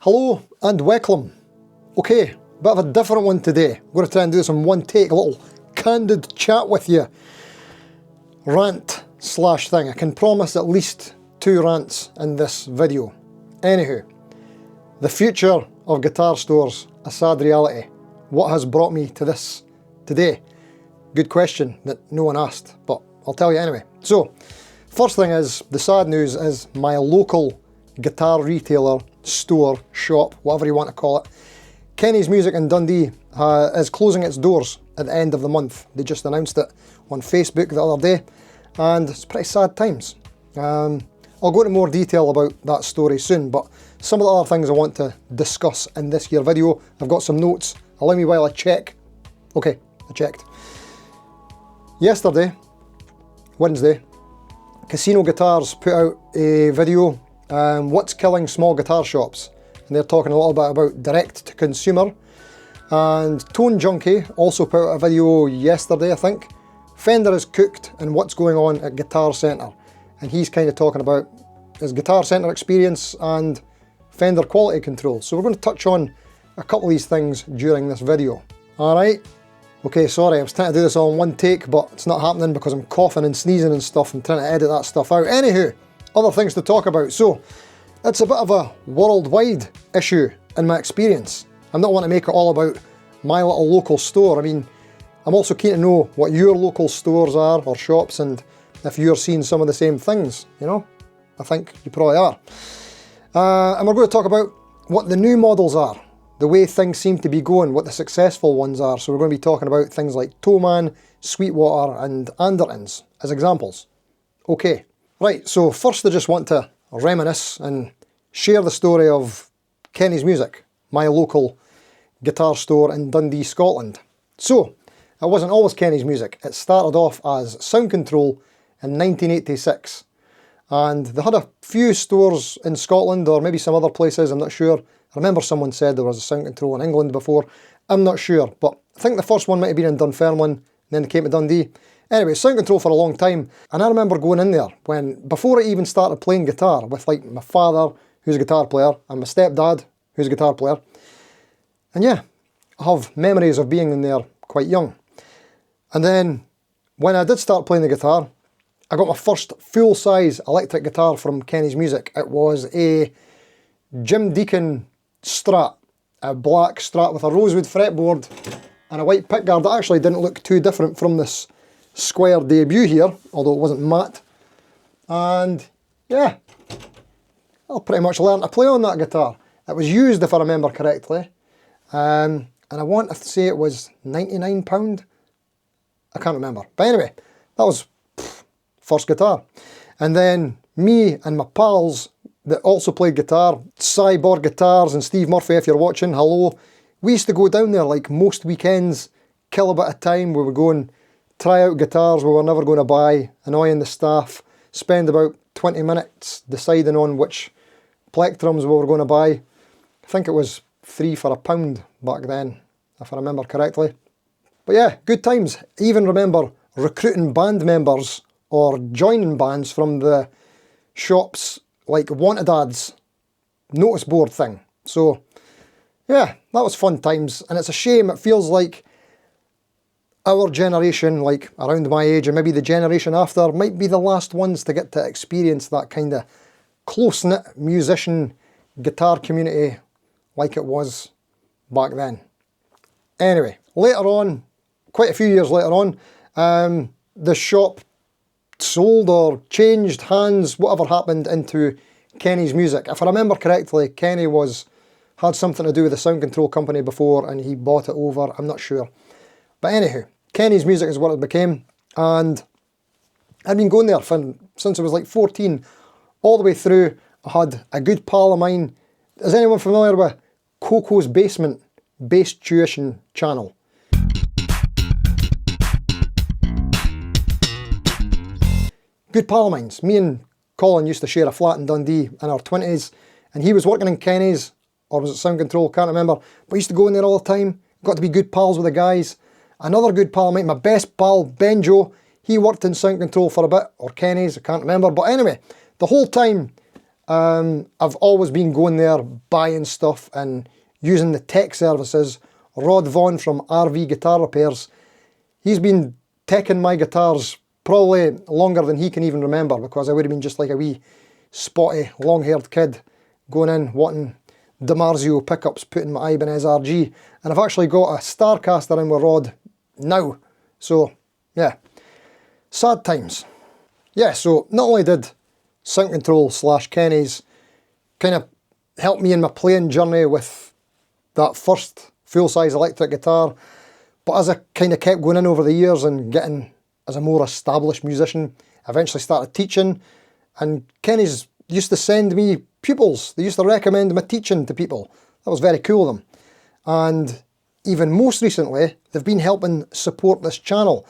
Hello and welcome. Okay, bit of a different one today. I'm going to try and do this in one take, a little candid chat with you. Rant slash thing. I can promise at least 2 rants in this video. Anywho, the future of guitar stores, a sad reality. What has brought me to this today? Good question that no one asked, but I'll tell you anyway. So, first thing is, the sad news is my local guitar retailer, store, shop, whatever you want to call it, Kenny's Music in Dundee, is closing its doors at the end of the month. They just announced it on Facebook the other day, and it's pretty sad times. I'll go into more detail about that story soon, but some of the other things I want to discuss in this here video, I've got some notes. Allow me while I check. Okay, I checked. Yesterday, Wednesday, Casino Guitars put out a video, what's killing small guitar shops, and they're talking a little bit about direct to consumer. And Tone Junkie also put out a video yesterday, I think. Fender is cooked and what's going on at Guitar Centre, and he's kind of talking about his Guitar Centre experience and Fender quality control. So we're going to touch on a couple of these things during this video. Alright, okay, sorry, I was trying to do this all in one take, but it's not happening because I'm coughing and sneezing and stuff and trying to edit that stuff out. Anywho, other things to talk about. So, it's a bit of a worldwide issue in my experience. I'm not wanting to make it all about my little local store. I mean, I'm also keen to know what your local stores are or shops, and if you're seeing some of the same things, you know? I think you probably are. And we're going to talk about what the new models are, the way things seem to be going, what the successful ones are. So we're going to be talking about things like Thomann, Sweetwater and Andertons as examples. Okay, right, so first I just want to reminisce and share the story of Kenny's Music, my local guitar store in Dundee, Scotland. So, it wasn't always Kenny's Music. It started off as Sound Control in 1986. And they had a few stores in Scotland, or maybe some other places, I'm not sure. I remember someone said there was a Sound Control in England before. I'm not sure, but I think the first one might have been in Dunfermline, and then they came to Dundee. Anyway, Sound Control for a long time, and I remember going in there before I even started playing guitar, with like my father, who's a guitar player, and my stepdad, who's a guitar player. And yeah, I have memories of being in there quite young. And then, when I did start playing the guitar, I got my first full-size electric guitar from Kenny's Music. It was a Jim Deacon Strat, a black Strat with a rosewood fretboard and a white pickguard that actually didn't look too different from this square debut here, although it wasn't matte. And yeah, I pretty much learned to play on that guitar. It was used, if I remember correctly, and I want to say it was £99. I can't remember, but anyway, that was first guitar. And then me and my pals that also played guitar, Cyborg Guitars and Steve Murphy, if you're watching, hello, we used to go down there like most weekends, kill a bit of time. We would go and try out guitars we were never going to buy, annoying the staff, spend about 20 minutes deciding on which plectrums we were going to buy. I think it was 3 for £1 back then, if I remember correctly. But yeah, good times. I even remember recruiting band members or joining bands from the shops, like wanted ads, notice board thing. So yeah, that was fun times, and it's a shame. It feels like our generation, like around my age, and maybe the generation after, might be the last ones to get to experience that kind of close-knit musician guitar community like it was back then. Anyway, later on, quite a few years later on, the shop sold or changed hands, whatever happened, into Kenny's Music. If I remember correctly, Kenny had something to do with the Sound Control company before, and he bought it over, I'm not sure. But anywho, Kenny's Music is what it became, and I'd been going there since I was like 14, all the way through. I had a good pal of mine. Is anyone familiar with Coco's Basement Bass Tuition channel? Good pal of mine's. Me and Colin used to share a flat in Dundee in our 20s, and he was working in Kenny's, or was it Sound Control, can't remember, but I used to go in there all the time, got to be good pals with the guys. Another good pal of mine, my best pal, Benjo, he worked in Sound Control for a bit, or Kenny's, I can't remember, but anyway, the whole time I've always been going there, buying stuff and using the tech services. Rod Vaughan from RV Guitar Repairs, he's been teching my guitars probably longer than he can even remember, because I would have been just like a wee spotty, long-haired kid going in, wanting DiMarzio pickups, putting my Ibanez RG, and I've actually got a Starcaster in with Rod now. So, yeah, sad times. Yeah, so not only did Sound Control / Kenny's kind of help me in my playing journey with that first full-size electric guitar, but as I kind of kept going in over the years and getting as a more established musician, I eventually started teaching, and Kenny's used to send me pupils. They used to recommend my teaching to people. That was very cool of them. And even most recently, they've been helping support this channel.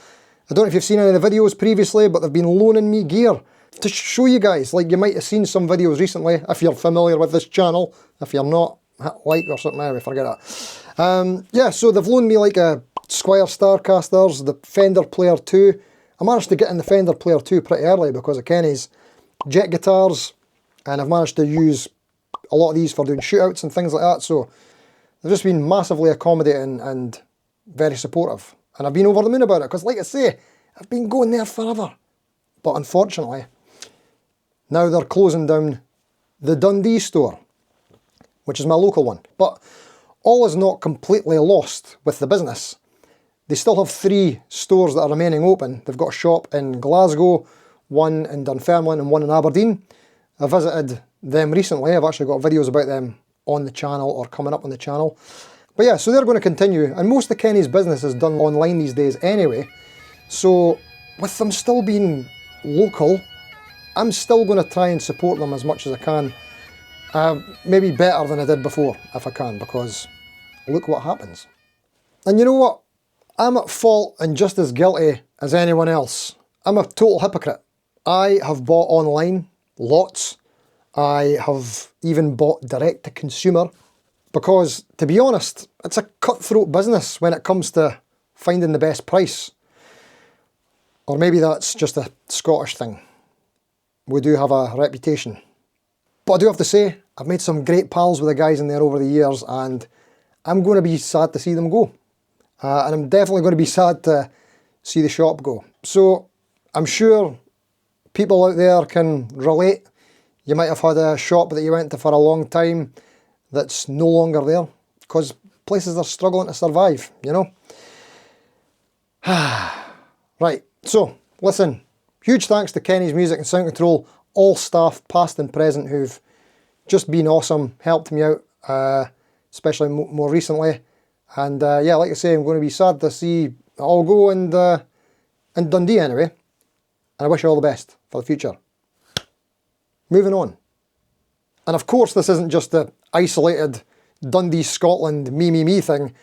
I don't know if you've seen any of the videos previously, but they've been loaning me gear to show you guys. Like, you might have seen some videos recently, if you're familiar with this channel. If you're not, like or something, anyway, forget that. Yeah, so they've loaned me like a Squier Starcasters, the Fender Player 2. I managed to get in the Fender Player 2 pretty early because of Kenny's jet guitars, and I've managed to use a lot of these for doing shootouts and things like that, so they've just been massively accommodating and very supportive. And I've been over the moon about it, because like I say, I've been going there forever. But unfortunately, now they're closing down the Dundee store, which is my local one. But all is not completely lost with the business. They still have 3 stores that are remaining open. They've got a shop in Glasgow, one in Dunfermline and one in Aberdeen. I visited them recently. I've actually got videos about them on the channel or coming up on the channel. But yeah, so they're going to continue. And most of Kenny's business is done online these days anyway. So with them still being local, I'm still going to try and support them as much as I can. Maybe better than I did before, if I can, because look what happens. And you know what? I'm at fault and just as guilty as anyone else. I'm a total hypocrite. I have bought online, lots. I have even bought direct to consumer, because to be honest, it's a cutthroat business when it comes to finding the best price. Or maybe that's just a Scottish thing. We do have a reputation. But I do have to say, I've made some great pals with the guys in there over the years, and I'm going to be sad to see them go. And I'm definitely going to be sad to see the shop go. So I'm sure people out there can relate. You might have had a shop that you went to for a long time that's no longer there, because places are struggling to survive, you know? Right, so listen, huge thanks to Kenny's Music and Sound Control, all staff, past and present, who've just been awesome, helped me out, especially more recently. And yeah, like I say, I'm going to be sad to see it all go, and in Dundee anyway. And I wish you all the best for the future. Moving on. And of course, this isn't just the isolated Dundee, Scotland, me thing.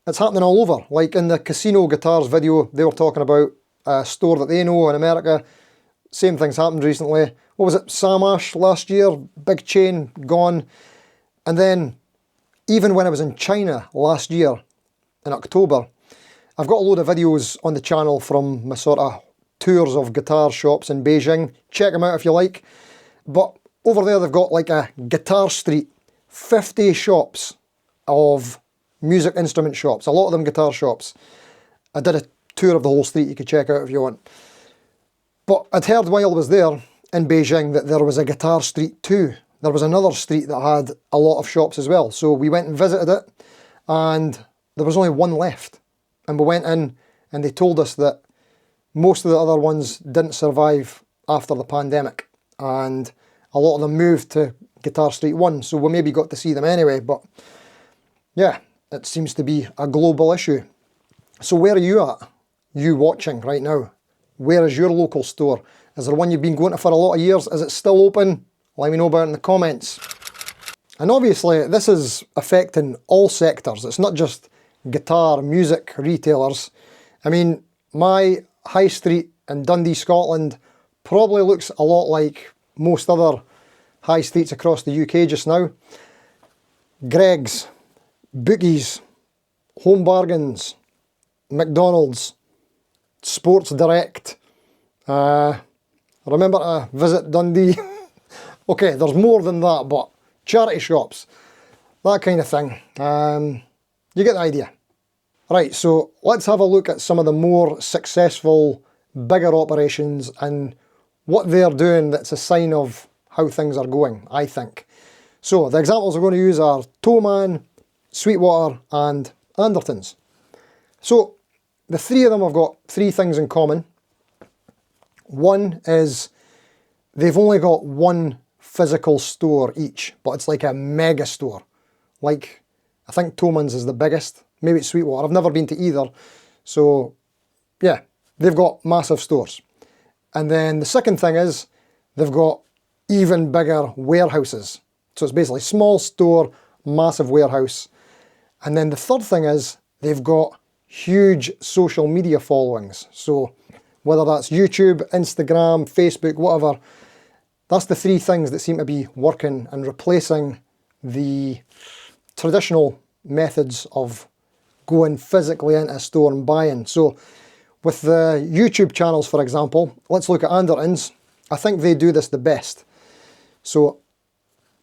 It's happening all over. Like in the Casino Guitars video, they were talking about a store that they know in America. Same thing's happened recently. What was it, Sam Ash last year? Big chain, gone. And then, even when I was in China last year, in October, I've got a load of videos on the channel from my sort of tours of guitar shops in Beijing. Check them out if you like. But over there they've got like a guitar street, 50 shops of music instrument shops, a lot of them guitar shops. I did a tour of the whole street, you could check out if you want. But I'd heard while I was there in Beijing that there was a guitar street too. There was another street that had a lot of shops as well. So we went and visited it, and there was only one left. And we went in and they told us that most of the other ones didn't survive after the pandemic, and a lot of them moved to Guitar Street 1, so we maybe got to see them anyway. But yeah, it seems to be a global issue. So where are you at? You watching right now? Where is your local store? Is there one you've been going to for a lot of years? Is it still open? Let me know about it in the comments. And obviously this is affecting all sectors. It's not just guitar, music retailers. I mean, my high street in Dundee, Scotland probably looks a lot like most other high streets across the UK just now. Greggs, Bookies, Home Bargains, McDonald's, Sports Direct. I remember to visit Dundee Okay, there's more than that, but charity shops, that kind of thing. You get the idea. Right, so let's have a look at some of the more successful, bigger operations and what they're doing that's a sign of how things are going, I think. So the examples we're going to use are Thomann, Sweetwater and Anderton's. So the three of them have got three things in common. One is they've only got one physical store each, but it's like a mega store. Like, I think Thomann's is the biggest, maybe it's Sweetwater. I've never been to either. So yeah, they've got massive stores. And then the second thing is they've got even bigger warehouses. So it's basically small store, massive warehouse. And then the third thing is they've got huge social media followings. So whether that's YouTube, Instagram, Facebook, whatever, that's the three things that seem to be working and replacing the traditional methods of going physically into a store and buying. So with the YouTube channels, for example, let's look at Anderton's. I think they do this the best. So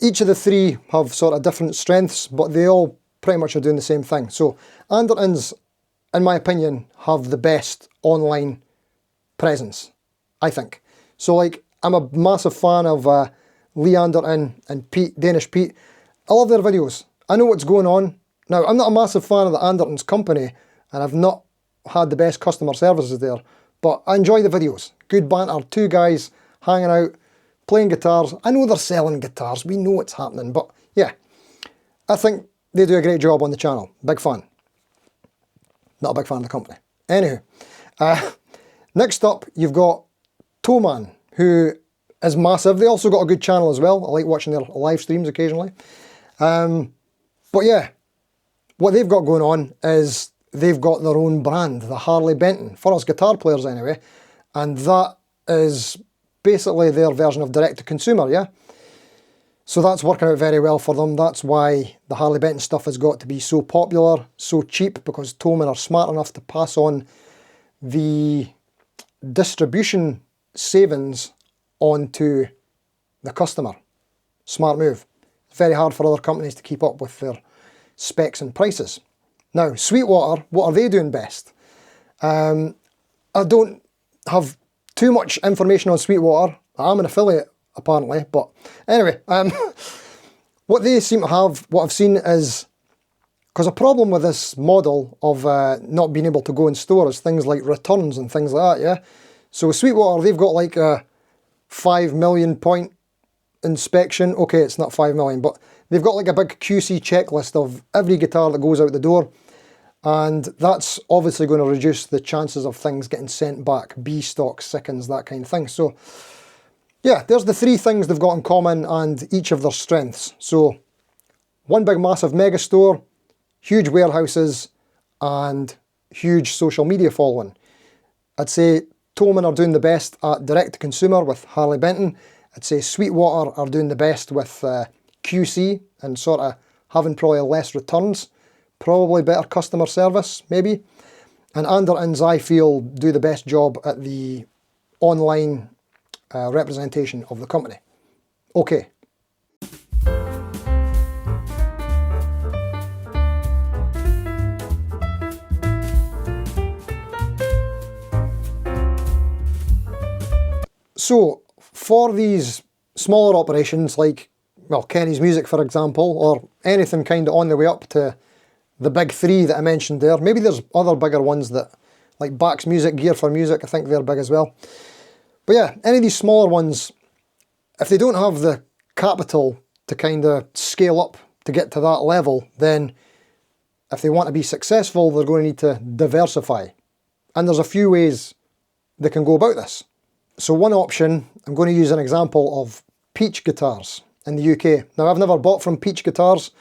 each of the three have sort of different strengths, but they all pretty much are doing the same thing. So Anderton's, in my opinion, have the best online presence, I think. So like, I'm a massive fan of Lee Anderton and Pete, Danish Pete. I love their videos. I know what's going on. Now, I'm not a massive fan of the Anderton's company, and I've not had the best customer services there, but I enjoy the videos. Good banter, two guys hanging out, playing guitars. I know they're selling guitars, we know what's happening, but yeah, I think they do a great job on the channel. Big fan. Not a big fan of the company. Anywho, next up, you've got Thomann, who is massive. They also got a good channel as well. I like watching their live streams occasionally. But yeah, what they've got going on is they've got their own brand, the Harley Benton, for us guitar players anyway, and that is basically their version of direct to consumer, yeah? So that's working out very well for them. That's why the Harley Benton stuff has got to be so popular, so cheap, because Thomann are smart enough to pass on the distribution savings onto the customer. Smart move. It's very hard for other companies to keep up with their specs and prices. Now, Sweetwater, what are they doing best? I don't have too much information on Sweetwater. I'm an affiliate, apparently, but anyway, what they seem to have, what I've seen is, because a problem with this model of not being able to go in store is things like returns and things like that, yeah? So with Sweetwater, they've got like a 5 million point inspection. Okay, it's not 5 million, but they've got like a big QC checklist of every guitar that goes out the door, and that's obviously going to reduce the chances of things getting sent back, B stock, sickens, that kind of thing. So yeah, there's the three things they've got in common and each of their strengths. So one big massive mega store, huge warehouses, and huge social media following. I'd say Thomann are doing the best at direct to consumer with Harley Benton. I'd say Sweetwater are doing the best with QC and sort of having probably less returns, probably better customer service, maybe. And Anderton's, I feel, do the best job at the online representation of the company. Okay. So, for these smaller operations like, well, Kenny's Music, for example, or anything kind of on the way up to the big three that I mentioned there, maybe there's other bigger ones that, like Bax Music, Gear for Music, I think they're big as well. But yeah, any of these smaller ones, if they don't have the capital to kind of scale up to get to that level, then if they want to be successful, they're going to need to diversify. And there's a few ways they can go about this. So one option, I'm going to use an example of Peach Guitars in the UK. Now, I've never bought from Peach Guitars,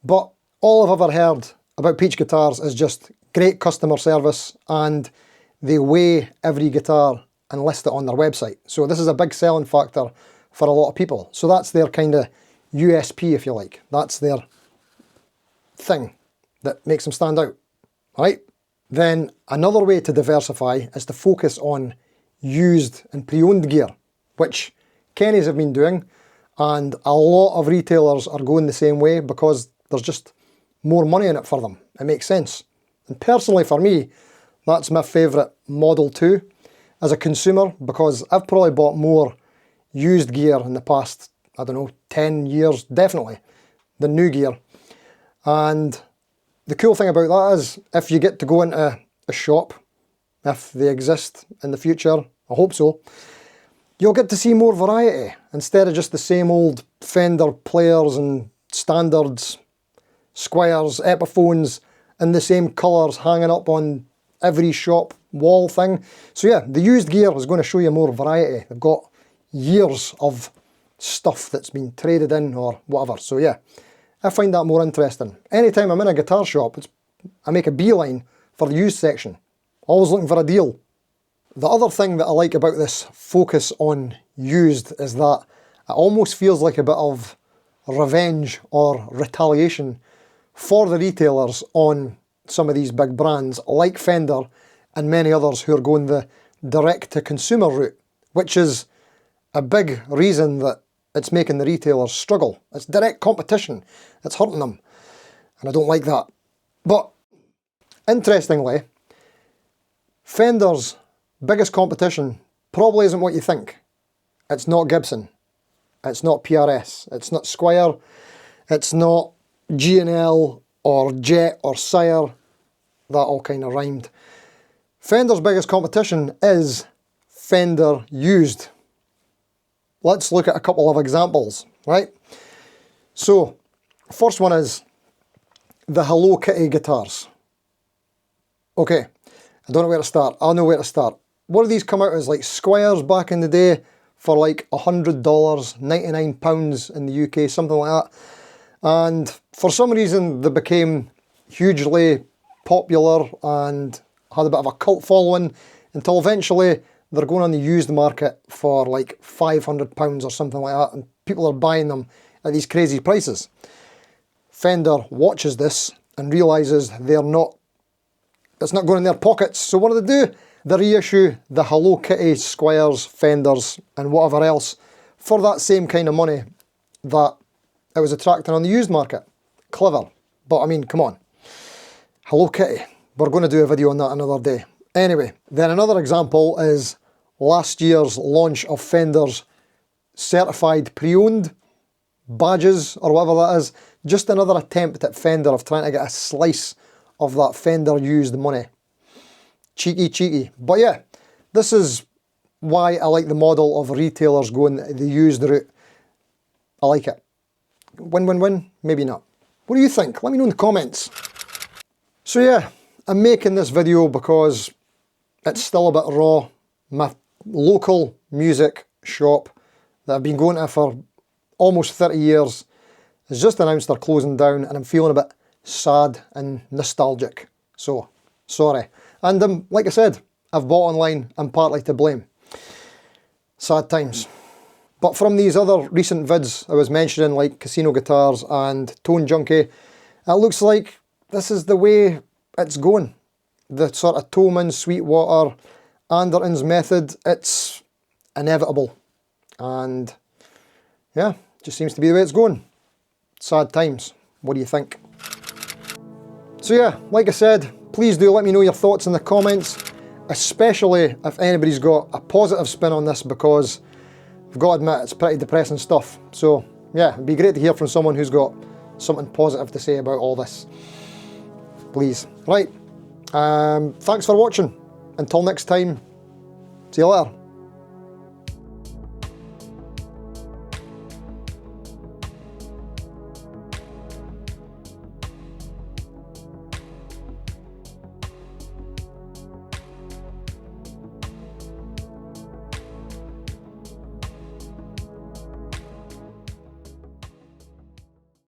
but all I've ever heard about Peach Guitars is just great customer service, and they weigh every guitar and list it on their website. So this is a big selling factor for a lot of people. So that's their kind of USP, if you like. That's their thing that makes them stand out, all right? Then another way to diversify is to focus on used and pre-owned gear, which Kenny's have been doing, And a lot of retailers are going the same way because there's just more money in it for them. It makes sense. And personally for me, that's my favourite model too, as a consumer, because I've probably bought more used gear in the past, I don't know, 10 years, definitely, than new gear. And the cool thing about that is, if you get to go into a shop, if they exist in the future, I hope so, you'll get to see more variety, instead of just the same old Fender players and standards, Squires, Epiphones, in the same colours hanging up on every shop wall thing. So yeah, the used gear is going to show you more variety. They've got years of stuff that's been traded in or whatever. So yeah, I find that more interesting. Anytime I'm in a guitar shop, I make a beeline for the used section. Always looking for a deal. The other thing that I like about this focus on used is that it almost feels like a bit of revenge or retaliation for the retailers on some of these big brands like Fender and many others who are going the direct-to-consumer route, which is a big reason that it's making the retailers struggle. It's direct competition. It's hurting them. And I don't like that. But interestingly, Fender's biggest competition probably isn't what you think. It's not Gibson. It's not PRS. It's not Squire. It's not G&L or Jet or Sire. That all kind of rhymed. Fender's biggest competition is Fender used. Let's look at a couple of examples, right? So, first one is the Hello Kitty guitars. Okay, I don't know where to start. I know where to start. What do these come out as? Like Squires back in the day for like $100, £99 in the UK, something like that. And for some reason they became hugely popular and had a bit of a cult following until eventually they're going on the used market for like £500 or something like that, and people are buying them at these crazy prices. Fender watches this and realises it's not going in their pockets, so what do? They reissue the Hello Kitty Squires, Fenders and whatever else for that same kind of money that it was attracting on the used market. Clever, but I mean, come on. Hello Kitty, we're going to do a video on that another day. Anyway, then another example is last year's launch of Fender's certified pre-owned badges, or whatever that is. Just another attempt at Fender of trying to get a slice of that Fender used money. Cheeky, cheeky. But yeah, this is why I like the model of retailers going the used route. I like it. Win, win, win? Maybe not. What do you think? Let me know in the comments. So yeah, I'm making this video because it's still a bit raw. My local music shop that I've been going to for almost 30 years has just announced they're closing down, and I'm feeling a bit sad and nostalgic. So, sorry. And like I said, I've bought online. I'm partly to blame. Sad times. But from these other recent vids I was mentioning, like Casino Guitars and Tone Junkie, it looks like this is the way it's going. The sort of Thomann, Sweetwater, Anderton's method, it's inevitable. And yeah, just seems to be the way it's going. Sad times. What do you think? So yeah, like I said, please do let me know your thoughts in the comments, especially if anybody's got a positive spin on this, because I've got to admit it's pretty depressing stuff. So yeah, it'd be great to hear from someone who's got something positive to say about all this. Please. Right, thanks for watching. Until next time, see you later.